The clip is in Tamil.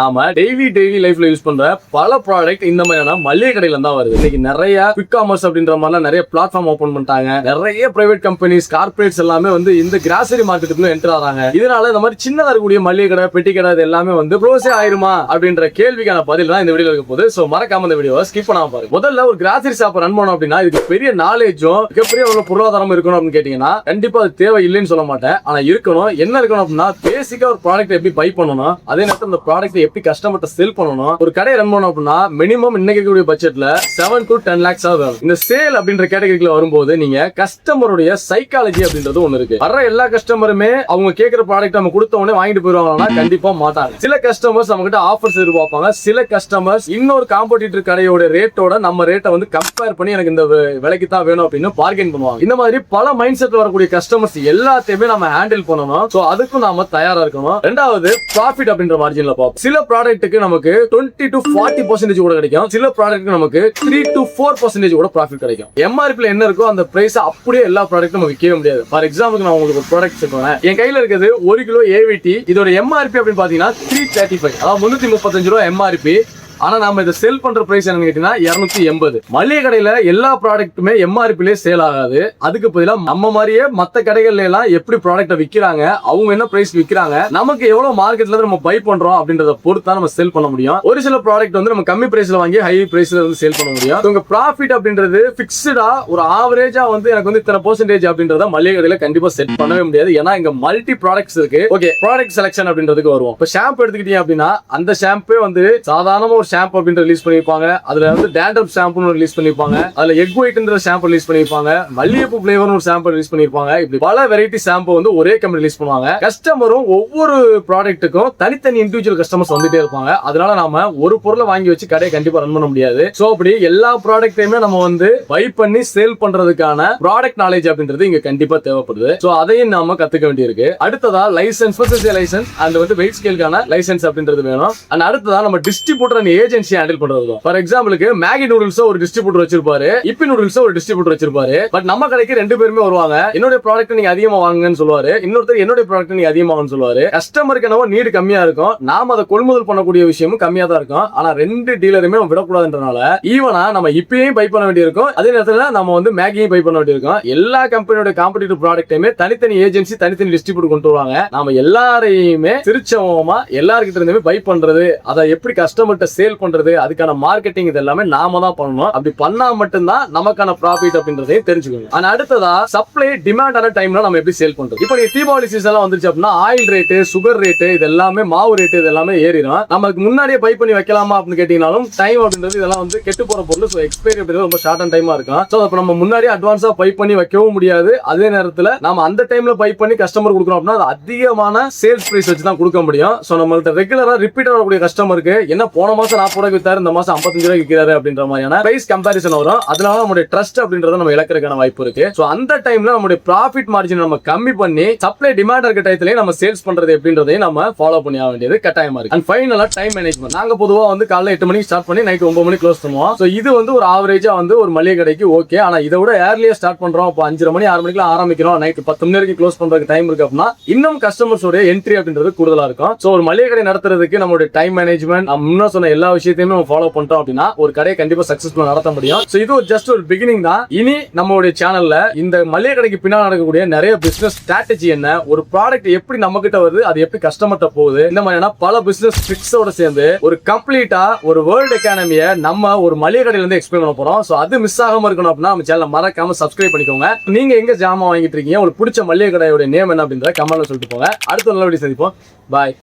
நாம டெய்லி லைஃப்ல யூஸ் பண்ற பல ப்ராடக்ட் இந்த மாதிரியான மளிகை கடையில தான் வருது. இன்னைக்கு நிறைய குவிக் காமர்ஸ் அப்படின்ற மாதிரிலாம் நிறைய பிளாட்ஃபார்ம் ஓபன் பண்ணிட்டாங்க. நிறைய பிரைவேட் கம்பெனிஸ், கார்பரேட்ஸ் எல்லாமே வந்து இந்த கிராசரி மார்க்கெட்டுக்குள்ள என்டர் ஆறாங்க. இதனால இந்த மாதிரி சின்னதா இருக்கக்கூடிய மளிகை கடை, பெட்டி கடை இது எல்லாமே வந்து க்ளோஸே ஆயிருமா அப்படின்ற கேள்விக்கான பதில் தான் இந்த வீடியோல இருக்க போகுது. சோ மறக்காம இந்த வீடியோவை ஸ்கிப் பண்ணாம பாருங்க. முதல்ல ஒரு கிராசரி ஷாப் ரன் பண்ணணும் அப்படின்னா இதுக்கு பெரிய நாலேஜும் மிகப்பெரிய ஒரு பொருளாதாரம் இருக்கணும் அப்படின்னு கேட்டீங்கன்னா கண்டிப்பா அது தேவை இல்லைன்னு சொல்ல மாட்டேன். ஆனா இருக்கணும். என்ன இருக்கணும் அப்படின்னா பேசிக்கா ஒரு ப்ராடக்ட் எப்படி பை பண்ணணும், அதே நேரத்தில் அந்த ப்ராடக்ட் எப்படி கஸ்டமர்ட்ட செல் பண்ணணும். ஒரு கடை ரன் பண்ணணும் அப்படின்னா மினிமம் இன்னைக்கு கூடிய பட்ஜெட்ல 7 to 10 lakhs ஆகும். இந்த சேல் அப்படின்ற கேட்டகரிக்குள்ள வரும்போது நீங்க கஸ்டமருடைய சைக்காலஜி அப்படின்றது ஒண்ணு இருக்கு. வர்ற எல்லா கஸ்டமருமே அவங்க கேட்கிற ப்ராடக்ட் நம்ம கொடுத்த உடனே வாங்கிட்டு போயிருவாங்கன்னா கண்டிப்பா மாட்டாங்க. சில கஸ்டமர்ஸ் நம்ம கிட்ட ஆஃபர்ஸ் எதிர்பார்ப்பாங்க. சில கஸ்டமர்ஸ் இன்னொரு காம்படிட்டர் கடையோட ரேட்டோட நம்ம ரேட்டை வந்து கம்பேர் பண்ணி எனக்கு இந்த விலைக்கு தான் வேணும் அப்படின்னு பார்கெயின் பண்ணுவாங்க. இந்த மாதிரி பல மைண்ட் செட்ல வரக்கூடிய கஸ்டமர்ஸ் எல்லாத்தையுமே நம்ம ஹேண்டில் பண்ணணும். சோ அதுக்கும் நாம தயாரா இருக்கணும். ரெண்டாவது ப்ராஃபிட் அப்படின்ற மார்ஜின்ல பார்ப்போம். சில ப்ராடக்ட்டுக்கு நமக்கு 20 to 40% கூட கிடைக்கும். சில ப்ராடக்ட்டுக்கு நமக்கு 3 to 4% கூட ப்ராஃபிட் கிடைக்கும். எம்ஆர்பில என்ன இருக்கோ அந்த பிரைஸ் அப்படியே எல்லா ப்ராடக்ட்டும் நம்ம விற்கவே முடியாது. ஃபார் எக்ஸாம்பிள் நான் உங்களுக்கு ஒரு ப்ராடக்ட் சொல்றேன். என் கையில இருக்கிறது 1 கிலோ ஏவிடி. இதோட எம்ஆர்பி அப்படின்னு பாத்தீங்கன்னா 335, அதாவது 335 ரூபாய் எம்ஆர்பி. ஆனா நாம இதை செல் பண்ற பிரைஸ் என்னன்னு கேட்டீங்கன்னா 280. மளிகை கடையில எல்லா ப்ராடக்ட்டுமே எம்ஆர்பிலே சேல் ஆகாது. அதுக்கு பதிலா நம்ம மாதிரியே மத்த கடைகள்ல எல்லாம் எப்படி ப்ராடக்ட்டை விக்கிறாங்க, அவங்க என்ன பிரைஸ் விக்கிறாங்க, நமக்கு எவ்வளவு மார்க்கெட்ல நம்ம பை பண்றோம் அப்படின்றத பொறுத்தா நம்ம செல் பண்ண முடியும். ஒரு சில ப்ராடக்ட் வந்து நம்ம கம்மி பிரைஸ்ல வாங்கி ஹை பிரைஸ்ல வந்து சேல் பண்ண முடியும். உங்க ப்ராஃபிட் அப்படின்றது பிக்ஸ்டா ஒரு ஆவரேஜா வந்து எனக்கு வந்து இத்தனை பெர்சன்டேஜ் அப்படின்றத மளிகை கடையில கண்டிப்பா செட் பண்ணவே முடியாது. ஏன்னா இங்க மல்டி ப்ராடக்ட்ஸ் இருக்கு. ஓகே, ப்ராடக்ட் செலக்ஷன் அப்படின்றதுக்கு வருவோம். இப்ப ஷாம்பு எடுத்துக்கிட்டீங்க அப்படின்னா அந்த ஷாம்பே வந்து சாதாரண ஷாம்பு அப்படின்ற ரிலீஸ் பண்ணிருப்பாங்க. அதுல வந்து டேண்ட்ரஃப் ஷாம்புன்னு ரிலீஸ் பண்ணிருப்பாங்க. அதுல எக் ஒயிட்ன்ற ஷாம்பு ரிலீஸ் பண்ணிருப்பாங்க. மல்லிகைப்பூ ஃபிளேவர்னு ஒரு ஷாம்பு ரிலீஸ் பண்ணிருப்பாங்க. இப்படி பல வெரைட்டி ஷாம்பு வந்து ஒரே கம்பெனி ரிலீஸ் பண்ணுவாங்க. கஸ்டமரும் ஒவ்வொரு ப்ராடக்ட்டுக்கும் தனித்தனி இண்டிவிஜுவல் கஸ்டமர்ஸ் வந்துட்டே இருப்பாங்க. அதனால நாம ஒரு பொருளை வாங்கி வச்சு கடையை கண்டிப்பா ரன் பண்ண முடியாது. சோ அப்படி எல்லா ப்ராடக்ட்டையுமே நம்ம வந்து பை பண்ணி சேல் பண்றதுக்கான ப்ராடக்ட் நாலேஜ் அப்படின்றது இங்க கண்டிப்பா தேவைப்படுது. சோ அதையும் நாம கத்துக்க வேண்டியிருக்கு. அடுத்ததா லைசன்ஸ், லைசன்ஸ் அண்ட் வந்து வெயிட் ஸ்கேலுக்கான லைசன்ஸ் அப்படின்றது வேணும். அண்ட் அடுத்ததா நம்ம டிஸ்ட்ரிபியூட்டர் அண்ட் ஏஜென்சி ஹேண்டில் பண்றது. ஃபார் எக்ஸாம்பிளுக்கு மேகி நூடுல்ஸ் ஒரு டிஸ்ட்ரிபியூட்டர் வச்சிருப்பாரு, இப்பி நூடுல்ஸ் ஒரு டிஸ்ட்ரிபியூட்டர் வச்சிருப்பாரு. பட் நம்ம கடைக்கு ரெண்டு பேருமே வருவாங்க. என்னோட ப்ராடக்ட் நீங்க அதிகமா வாங்குங்கன்னு சொல்லுவாரு, இன்னொருத்தர் என்னோட ப்ராடக்ட் நீங்க அதிகமா வாங்குன்னு சொல்லுவாரு. கஸ்டமருக்கு என்னவோ நீடு கம்மியா இருக்கும், நாம அதை கொள்முதல் பண்ணக்கூடிய விஷயமும் கம்மியா தான் இருக்கும். ஆனா ரெண்டு டீலருமே நம்ம விடக்கூடாதுன்றனால ஈவனா நம்ம இப்பயும் பை பண்ண வேண்டியிருக்கும், அதே நேரத்தில் நம்ம வந்து மேகியும் பை பண்ண வேண்டியிருக்கும். எல்லா கம்பெனியோட காம்படிட்டிவ் ப்ராடக்ட்டையுமே தனித்தனி ஏஜென்சி தனித்தனி டிஸ்ட்ரிபியூட்டர் கொண்டு வருவாங்க. நாம எல்லாரையுமே திருச்சவமா எல்லாருக்கிட்ட இருந்துமே பை பண்றது, அதை எப்படி கஸ்டமர்கிட்ட சேல் பண்றது, அதுக்கான மார்க்கெட்டிங் இது எல்லாமே நாம தான் பண்ணணும். அப்படி பண்ணா மட்டும்தான் நமக்கான ப்ராஃபிட் அப்படின்றதையும் தெரிஞ்சுக்கணும். ஆனா அடுத்ததா சப்ளை டிமாண்ட் ஆன டைம்ல நம்ம எப்படி சேல் பண்றது. இப்போ நீங்க தீபாவளி சீசன் வந்துருச்சு அப்படின்னா ஆயில் ரேட்டு, சுகர் ரேட்டு, இது எல்லாமே மாவு ரேட்டு இது எல்லாமே ஏறிடும். நமக்கு முன்னாடியே பை பண்ணி வைக்கலாமா அப்படின்னு கேட்டீங்கன்னாலும் டைம் அப்படின்றது இதெல்லாம் வந்து கெட்டு போற பொருள். ஸோ எக்ஸ்பைரி அப்படின்றது ரொம்ப ஷார்ட் அண்ட் டைமா இருக்கும். ஸோ அப்போ நம்ம முன்னாடியே அட்வான்ஸா பை பண்ணி வைக்கவும் முடியாது. அதே நேரத்தில் நம்ம அந்த டைம்ல பை பண்ணி கஸ்டமர் கொடுக்குறோம் அப்படின்னா அது அதிகமான சேல்ஸ் பிரைஸ் வச்சு தான் கொடுக்க முடியும். ஸோ நம்மள்ட்ட ரெகுலரா ரிப்பீட் வரக்கூடிய கஸ்டமருக்கு என்ன போன மாசம் 40 ரூபாய்க்கு வித்தாரு, இந்த மாசம் 55 ரூபாய்க்கு விற்கிறாரு அப்படின்ற மாதிரியான பிரைஸ் கம்பேரிசன் வரும். அதனால நம்மளுடைய ட்ரஸ்ட் அப்படின்றத நம்ம இழக்கிறதுக்கான வாய்ப்பு இருக்கு. சோ அந்த டைம்ல நம்மளுடைய ப்ராஃபிட் மார்ஜின் நம்ம கம்மி பண்ணி சப்ளை டிமாண்ட் இருக்க டயத்திலேயே நம்ம சேல்ஸ் பண்றது எப்படின்றதையும் நம்ம ஃபாலோ பண்ண வேண்டியது கட்டாயமா இருக்கு. அண்ட் ஃபைனலா டைம் மேனேஜ்மெண்ட். நாங்க பொதுவா வந்து காலைல 8 மணிக்கு ஸ்டார்ட் பண்ணி நைட் 9 மணிக்கு க்ளோஸ் பண்ணுவோம். சோ இது வந்து ஒரு ஆவரேஜா வந்து ஒரு மளிகை கடைக்கு ஓகே. ஆனா இதை விட ஏர்லியா ஸ்டார்ட் பண்றோம். இப்போ 5 மணி 6 மணிக்கு ஆரம்பிக்கிறோம், நைட் 10 மணி வரைக்கும் க்ளோஸ் பண்றதுக்கு டைம் இருக்கு அப்படின்னா இன்னும் கஸ்டமர்ஸோட என்ட்ரி அப்படின்றது கூடுதலா இருக்கும். சோ ஒரு மளிகை கடை நடத்துறதுக்கு நம்மளுடைய டைம் மேனேஜ்மெண்ட் முன்ன சொன்ன எல்லா விஷயத்தையுமே நம்ம ஃபாலோ பண்ணிட்டோம் அப்படின்னா ஒரு கடையை கண்டிப்பா சக்சஸ்ஃபுல்லா நடத்த முடியும். சோ இது ஜஸ்ட் ஒரு பிகினிங் தான். இனி நம்மளுடைய சேனல்ல இந்த மளிகை கடைக்கு பின்னால் நடக்கக்கூடிய நிறைய பிசினஸ் ஸ்ட்ராட்டஜி என்ன, ஒரு ப்ராடக்ட் எப்படி நம்ம கிட்ட வருது, அது எப்படி கஸ்டமர்ட்ட போகுது, இந்த மாதிரியான பல பிசினஸ் ட்ரிக்ஸோட சேர்ந்து ஒரு கம்ப்ளீட்டா ஒரு வேர்ல்ட் எக்கானமியை நம்ம ஒரு மளிகை கடையில இருந்து எக்ஸ்பிளைன் பண்ண போறோம். சோ அது மிஸ் ஆகாம இருக்கணும் அப்படின்னா நம்ம சேனலை மறக்காம சப்ஸ்கிரைப் பண்ணிக்கோங்க. நீங்க எங்க ஜாமான் வாங்கிட்டு இருக்கீங்க, உங்களுக்கு பிடிச்ச மளிகை கடையோட நேம் என்ன அப்படின்றத கமெண்ட்ல சொல்லிட்டு போங்க. அடுத்த நல்ல வீடியோ சந்திப்போம். பாய்.